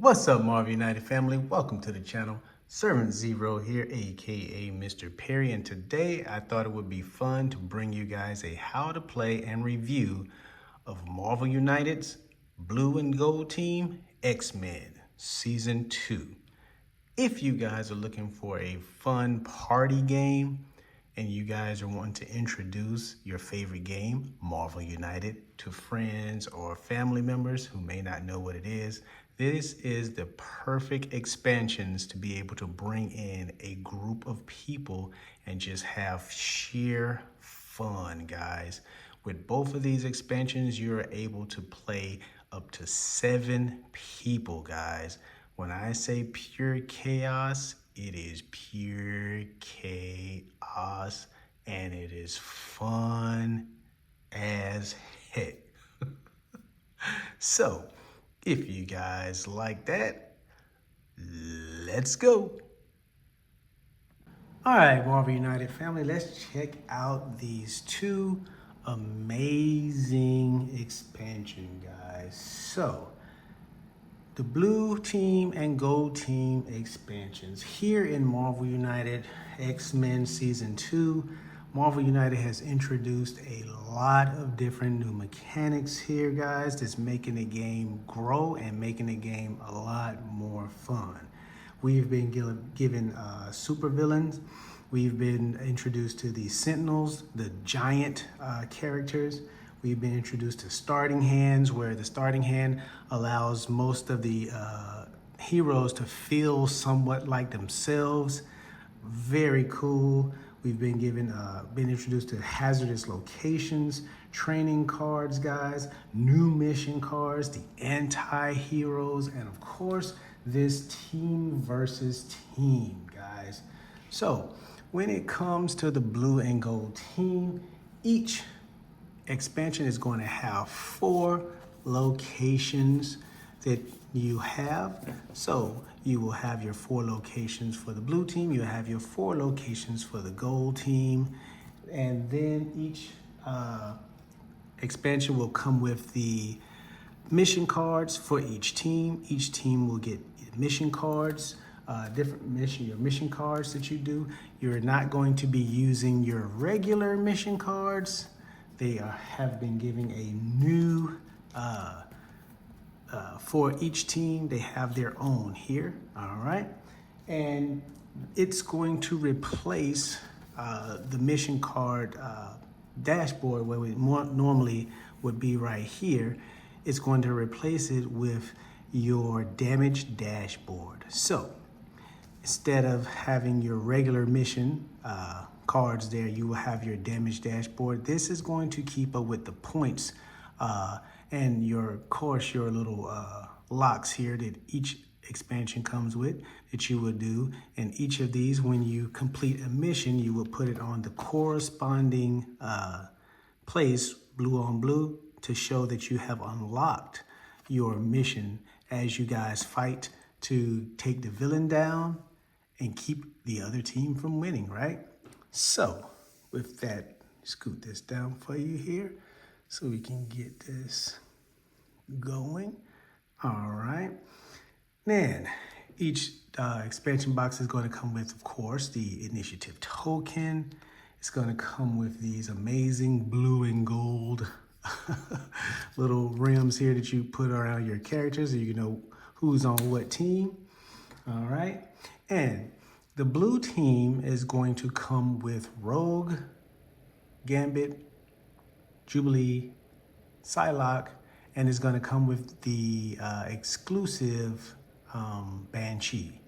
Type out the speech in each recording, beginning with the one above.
What's up, Marvel United family? Welcome to the channel. Servant Zero here, aka Mr. Perry, and today I thought it would be fun to bring you guys a how to play and review of Marvel United's Blue and Gold Team X-Men Season 2. If you guys are looking for a fun party game and you guys are wanting to introduce your favorite game, Marvel United, to friends or family members who may not know what it is, this is the perfect expansions to be able to bring in a group of people and just have sheer fun, guys. With both of these expansions, you're able to play up to 7 people, guys. When I say pure chaos, it is pure chaos and it is fun as heck. So, if you guys like that, let's go. All right, Marvel United family, let's check out these two amazing expansion, guys. So, the blue team and gold team expansions here in Marvel United X-Men Season 2. Marvel United has introduced a lot of different new mechanics here, guys, that's making the game grow and making the game a lot more fun. We've been given supervillains. We've been introduced to the Sentinels, the giant characters. We've been introduced to starting hands, where the starting hand allows most of the heroes to feel somewhat like themselves. Very cool. We've been introduced to hazardous locations, training cards, guys, new mission cards, the anti-heroes, and of course, this team versus team, guys. So when it comes to the blue and gold team, each expansion is going to have 4 locations that you have. So you will have your 4 locations for the blue team, you have your 4 locations for the gold team, and then each expansion will come with the mission cards for each team. Each team will get mission cards, your mission cards that you do. You're not going to be using your regular mission cards. They have been giving a new, for each team, they have their own here, all right? And it's going to replace the mission card dashboard where we normally would be right here. It's going to replace it with your damage dashboard. So instead of having your regular mission cards there, you will have your damage dashboard. This is going to keep up with the points and of course, your little locks here that each expansion comes with that you would do. And each of these, when you complete a mission, you will put it on the corresponding place, blue on blue, to show that you have unlocked your mission as you guys fight to take the villain down and keep the other team from winning, right? So with that, scoot this down for you here so we can get this going. All right. Then each expansion box is going to come with, of course, the initiative token. It's going to come with these amazing blue and gold little rims here that you put around your characters so you know who's on what team. All right. And the blue team is going to come with Rogue, Gambit, Jubilee, Psylocke, and it's going to come with the exclusive Banshee.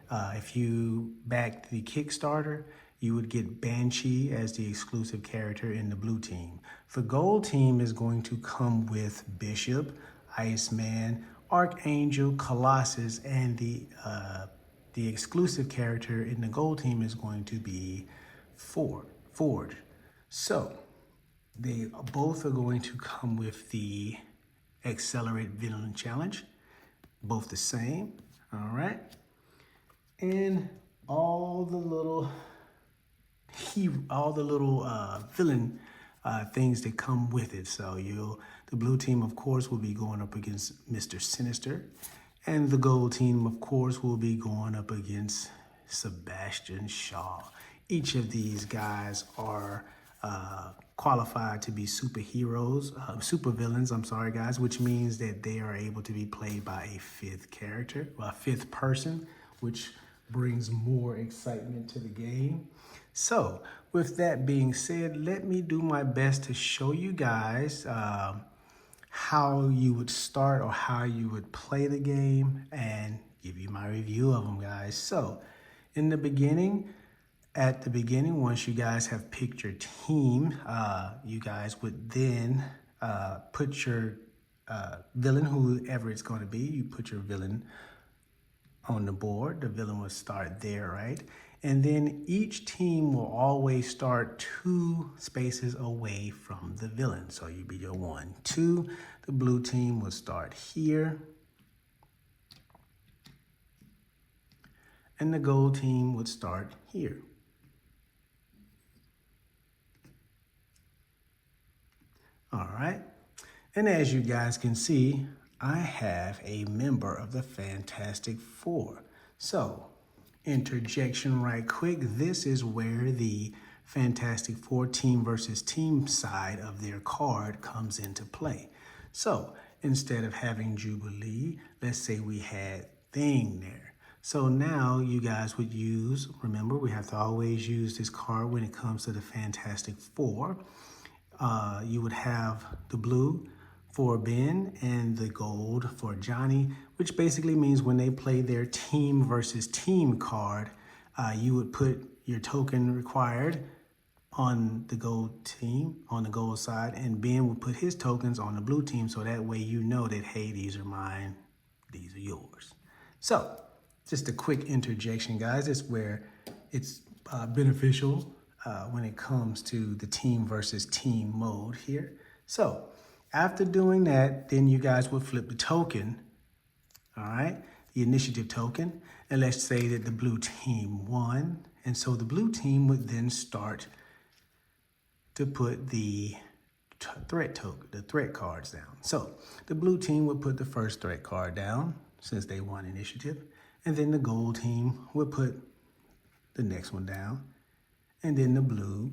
If you back the Kickstarter, you would get Banshee as the exclusive character in the blue team. The gold team is going to come with Bishop, Iceman, Archangel, Colossus, and the exclusive character in the gold team is going to be Forge. So they both are going to come with the Accelerate Villain Challenge, both the same, all right? And all the little villain things that come with it. So the blue team, of course, will be going up against Mr. Sinister. And the gold team, of course, will be going up against Sebastian Shaw. Each of these guys are qualified to be superheroes, supervillains, I'm sorry, guys, which means that they are able to be played by a fifth character, a fifth person, which brings more excitement to the game. So, with that being said, let me do my best to show you guys how you would start or how you would play the game and give you my review of them, guys. So, in the beginning, at the beginning, once you guys have picked your team, you guys would then put your villain, whoever it's going to be, you put your villain on the board. The villain will start there, right? And then each team will always start 2 spaces away from the villain. So you'd be your 1, 2. The blue team will start here. And the gold team would start here. All right. And as you guys can see, I have a member of the Fantastic Four. So, interjection right quick. This is where the Fantastic Four team versus team side of their card comes into play. So, instead of having Jubilee, let's say we had Thing there. So now you guys would use, remember, we have to always use this card when it comes to the Fantastic Four. You would have the blue for Ben and the gold for Johnny, which basically means when they play their team versus team card, you would put your token required on the gold team, on the gold side, and Ben would put his tokens on the blue team, so that way you know that, hey, these are mine, these are yours. So, just a quick interjection, guys. It's where it's beneficial when it comes to the team versus team mode here. So, after doing that, then you guys would flip the token, all right, the initiative token, and let's say that the blue team won, and so the blue team would then start to put the threat token, the threat cards down. So the blue team would put the first threat card down since they won initiative, and then the gold team would put the next one down, and then the blue,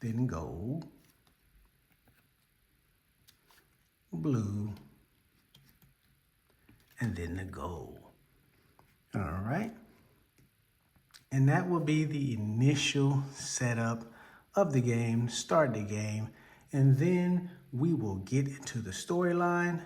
then gold, blue, and then the gold. All right. And that will be the initial setup of the game, start the game, and then we will get into the storyline.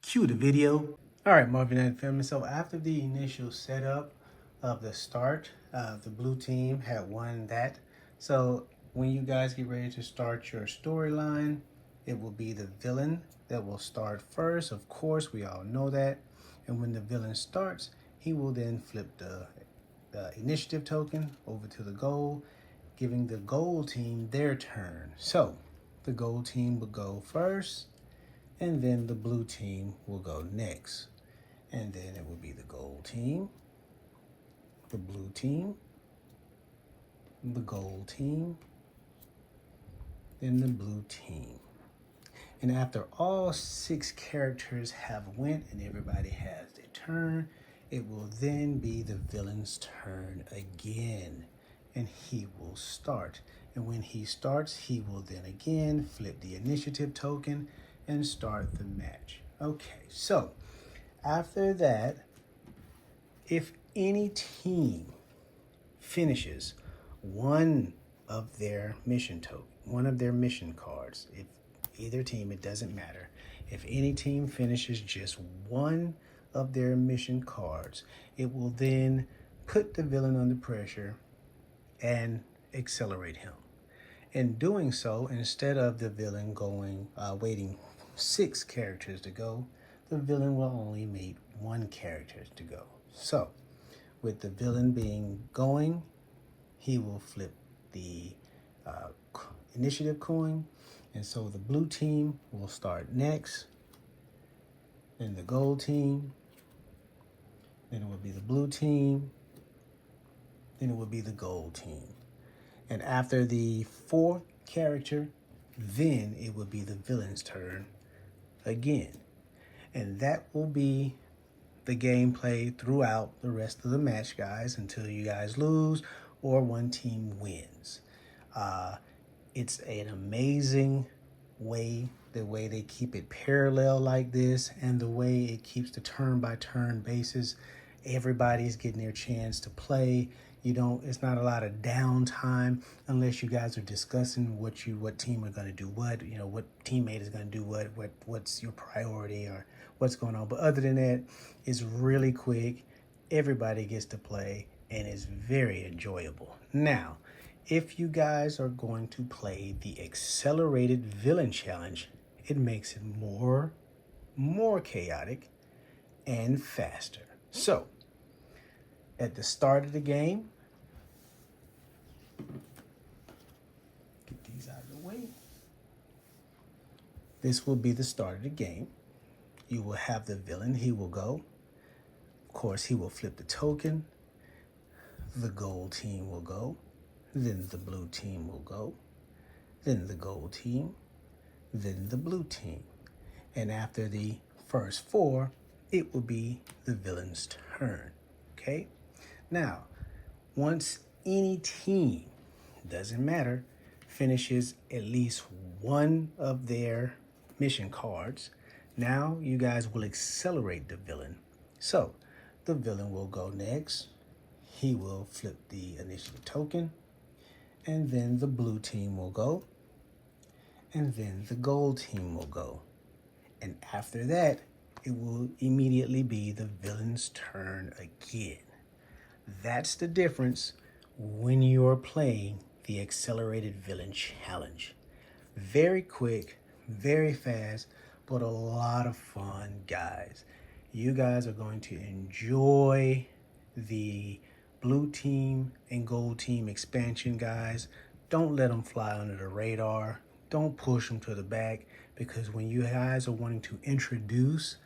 Cue the video. All right, Marvin and family. So after the initial setup of the start, the blue team had won that. So when you guys get ready to start your storyline, it will be the villain that will start first. Of course, we all know that. And when the villain starts, he will then flip the initiative token over to the gold, giving the gold team their turn. So the gold team will go first, and then the blue team will go next. And then it will be the gold team, the blue team, the gold team, then the blue team. And after all 6 characters have went and everybody has their turn, it will then be the villain's turn again, and he will start. And when he starts, he will then again flip the initiative token and start the match. Okay, so after that, if any team finishes one of their mission cards, if either team, it doesn't matter. If any team finishes just one of their mission cards, it will then put the villain under pressure and accelerate him. In doing so, instead of the villain waiting 6 characters to go, the villain will only wait 1 character to go. So, with the villain being going, he will flip the initiative coin, and so the blue team will start next, then the gold team, then it will be the blue team, then it will be the gold team. And after the 4th character, then it will be the villain's turn again. And that will be the gameplay throughout the rest of the match, guys, until you guys lose or one team wins. It's an amazing way, the way they keep it parallel like this, and the way it keeps the turn-by-turn basis. Everybody's getting their chance to play. It's not a lot of downtime unless you guys are discussing what team are going to do what, what teammate is going to do what's your priority or what's going on. But other than that, it's really quick. Everybody gets to play and it's very enjoyable. Now, if you guys are going to play the accelerated villain challenge, it makes it more chaotic and faster. So, at the start of the game, get these out of the way. This will be the start of the game. You will have the villain, he will go. Of course, he will flip the token. The gold team will go. Then the blue team will go. Then the gold team. Then the blue team. And after the first 4, it will be the villain's turn. Okay? Now, once any team, doesn't matter, finishes at least one of their mission cards, now you guys will accelerate the villain. So, the villain will go next. He will flip the initiative token. And then the blue team will go. And then the gold team will go. And after that, it will immediately be the villain's turn again. That's the difference when you're playing the accelerated villain challenge. Very quick, very fast, but a lot of fun, guys. You guys are going to enjoy the blue team and gold team expansion, guys. Don't let them fly under the radar. Don't push them to the back, because when you guys are wanting to introduce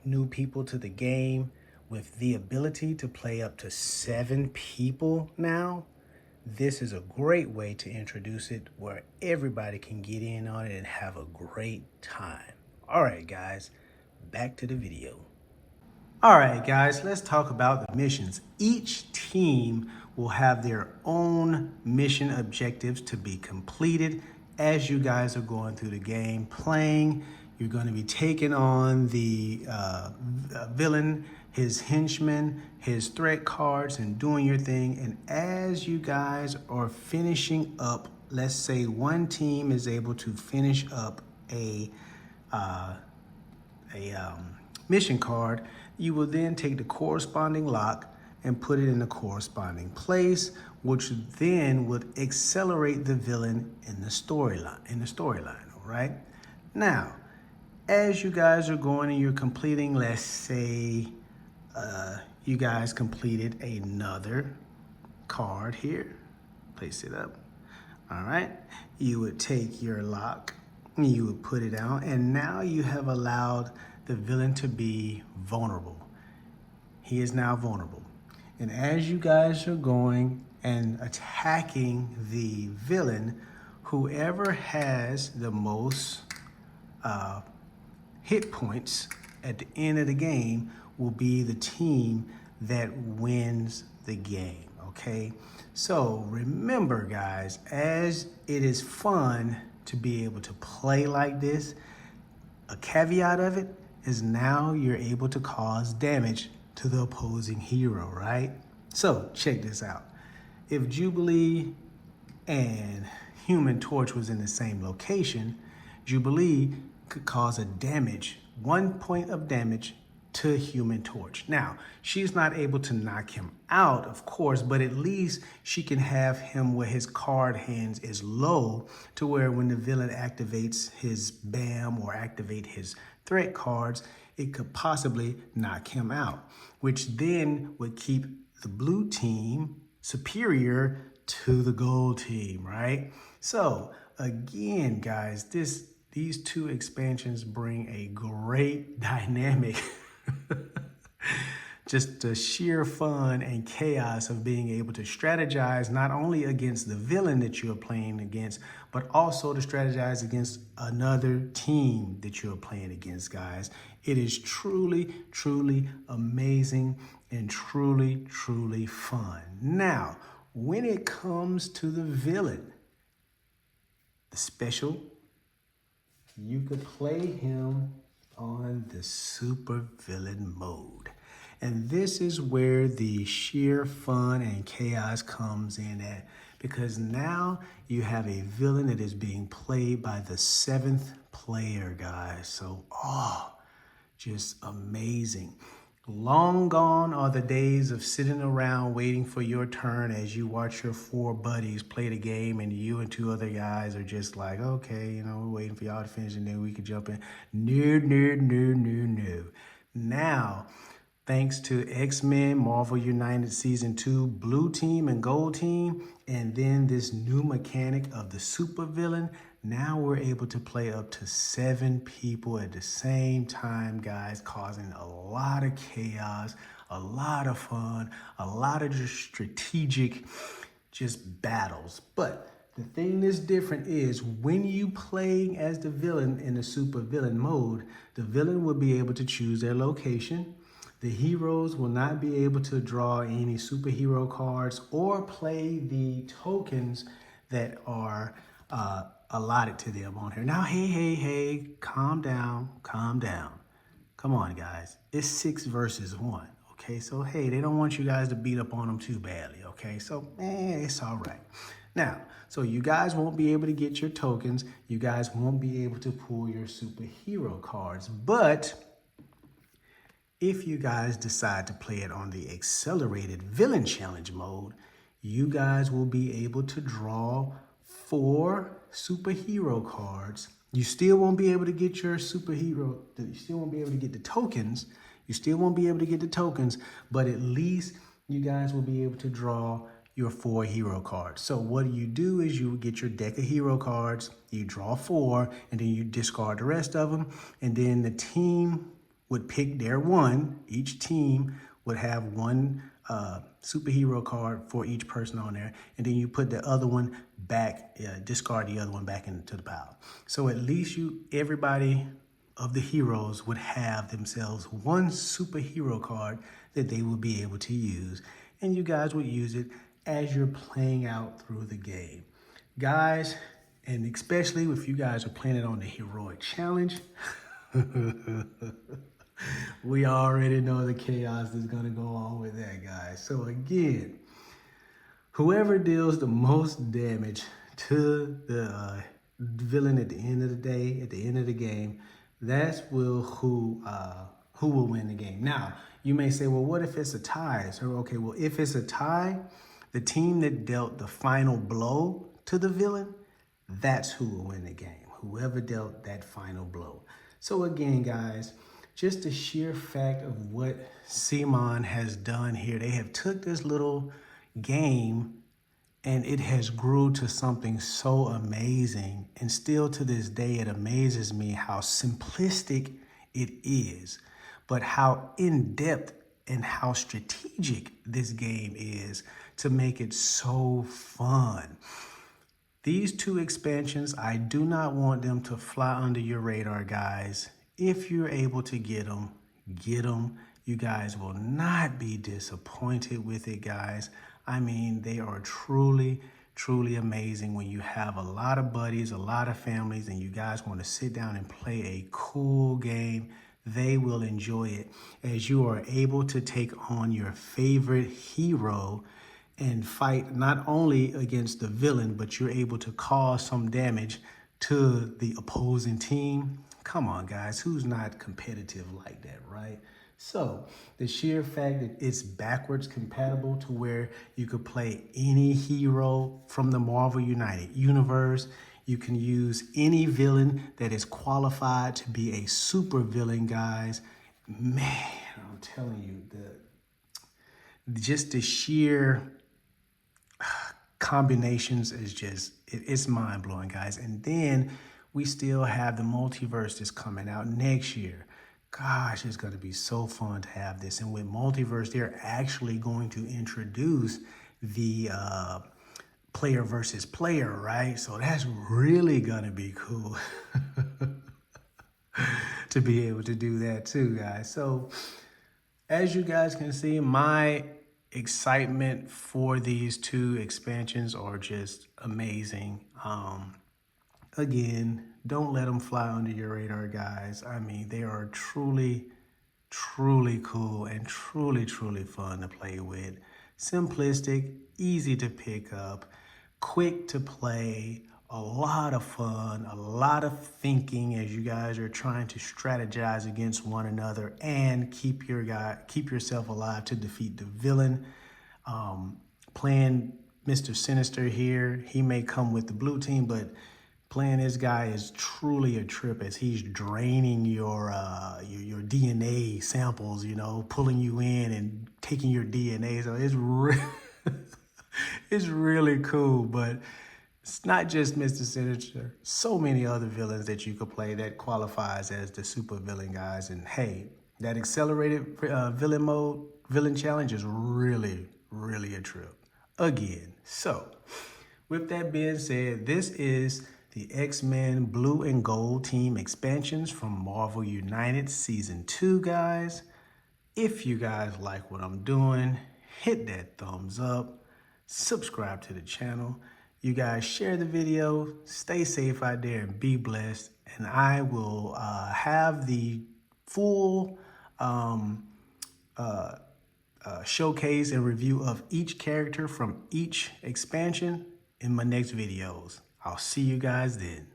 new people to the game with the ability to play up to 7 people now, this is a great way to introduce it where everybody can get in on it and have a great time. All right, guys, back to the video. All right, guys, let's talk about the missions. Each team will have their own mission objectives to be completed as you guys are going through the game playing. You're going to be taking on the villain, his henchmen, his threat cards, and doing your thing. And as you guys are finishing up, let's say one team is able to finish up a mission card, you will then take the corresponding lock and put it in the corresponding place, which then would accelerate the villain in the storyline, all right? Now, as you guys are going and you're completing, let's say you guys completed another card here, place it up, all right? You would take your lock, you would put it out, and now you have allowed the villain to be vulnerable. He is now vulnerable. And as you guys are going and attacking the villain, whoever has the most hit points at the end of the game will be the team that wins the game, okay? So remember, guys, as it is fun to be able to play like this, a caveat of it is now you're able to cause damage to the opposing hero, right? So check this out. If Jubilee and Human Torch was in the same location, Jubilee could cause 1 point of damage to Human Torch. Now, she's not able to knock him out, of course, but at least she can have him where his card hands is low, to where when the villain activates his BAM or activate his threat cards, it could possibly knock him out, which then would keep the blue team superior to the gold team, right? So again, guys, these 2 expansions bring a great dynamic just the sheer fun and chaos of being able to strategize not only against the villain that you're playing against, but also to strategize against another team that you're playing against, guys. It is truly, truly amazing and truly, truly fun. Now, when it comes to the villain, the special, you could play him on the super villain mode. And this is where the sheer fun and chaos comes in at, because now you have a villain that is being played by the 7th player, guys. So, just amazing. Long gone are the days of sitting around waiting for your turn as you watch your 4 buddies play the game and you and 2 other guys are just like, okay, you know, we're waiting for y'all to finish and then we can jump in. No, no, no, no, no. Now, thanks to X-Men Marvel United Season 2 Blue Team and Gold Team, and then this new mechanic of the supervillain, now we're able to play up to 7 people at the same time, guys, causing a lot of chaos, a lot of fun, a lot of just strategic battles. But the thing that's different is when you play as the villain in the super villain mode, the villain will be able to choose their location. The heroes will not be able to draw any superhero cards or play the tokens that are allotted to them on here. Now, hey, calm down, calm down. Come on, guys. It's 6 versus 1, okay? So, hey, they don't want you guys to beat up on them too badly, okay? So, it's all right. Now, so you guys won't be able to get your tokens. You guys won't be able to pull your superhero cards, but if you guys decide to play it on the accelerated villain challenge mode, you guys will be able to draw 4 superhero cards. You still won't be able to get your superhero, you still won't be able to get the tokens. You still won't be able to get the tokens, but at least you guys will be able to draw your 4 hero cards. So what you do is you get your deck of hero cards, you draw 4, and then you discard the rest of them, and then the team would pick their one. Each team would have 1 superhero card for each person on there, and then you put the other one back, discard the other one back into the pile. So at least everybody of the heroes would have themselves 1 superhero card that they would be able to use, and you guys would use it as you're playing out through the game. Guys, and especially if you guys are playing it on the heroic challenge, we already know the chaos that's gonna go on with that, guys. So again, whoever deals the most damage to the villain at the end of the day, at the end of the game, that's who will win the game. Now, you may say, well, what if it's a tie? So, okay, well, if it's a tie, the team that dealt the final blow to the villain, that's who will win the game. Whoever dealt that final blow. So again, guys, just the sheer fact of what Simon has done here. They have took this little game and it has grew to something so amazing. And still to this day, it amazes me how simplistic it is, but how in-depth and how strategic this game is to make it so fun. These 2 expansions, I do not want them to fly under your radar, guys. If you're able to get them, get them. You guys will not be disappointed with it, guys. I mean, they are truly, truly amazing when you have a lot of buddies, a lot of families, and you guys want to sit down and play a cool game. They will enjoy it as you are able to take on your favorite hero and fight not only against the villain, but you're able to cause some damage to the opposing team. Come on, guys, who's not competitive like that, right? So the sheer fact that it's backwards compatible to where you could play any hero from the Marvel United Universe. You can use any villain that is qualified to be a super villain, guys. Man, I'm telling you, just the sheer combinations is just, it's mind-blowing, guys. And then we still have the multiverse that's coming out next year. Gosh, it's going to be so fun to have this. And with Multiverse, they're actually going to introduce the player versus player, right? So that's really going to be cool to be able to do that too, guys. So as you guys can see, my excitement for these two expansions are just amazing. Again, don't let them fly under your radar, guys. I mean, they are truly, truly cool and truly, truly fun to play with. Simplistic, easy to pick up, quick to play, a lot of fun, a lot of thinking as you guys are trying to strategize against one another and keep yourself alive to defeat the villain. Playing Mr. Sinister here, he may come with the blue team, but playing this guy is truly a trip as he's draining your DNA samples, you know, pulling you in and taking your DNA. So it's really cool, but it's not just Mr. Sinister. So many other villains that you could play that qualifies as the super villain, guys. And hey, that accelerated villain challenge is really, really a trip. Again, so with that being said, this is the X-Men Blue and Gold Team expansions from Marvel United Season 2, guys. If you guys like what I'm doing, hit that thumbs up, subscribe to the channel. You guys share the video, stay safe out there and be blessed. And I will have the full showcase and review of each character from each expansion in my next videos. I'll see you guys then.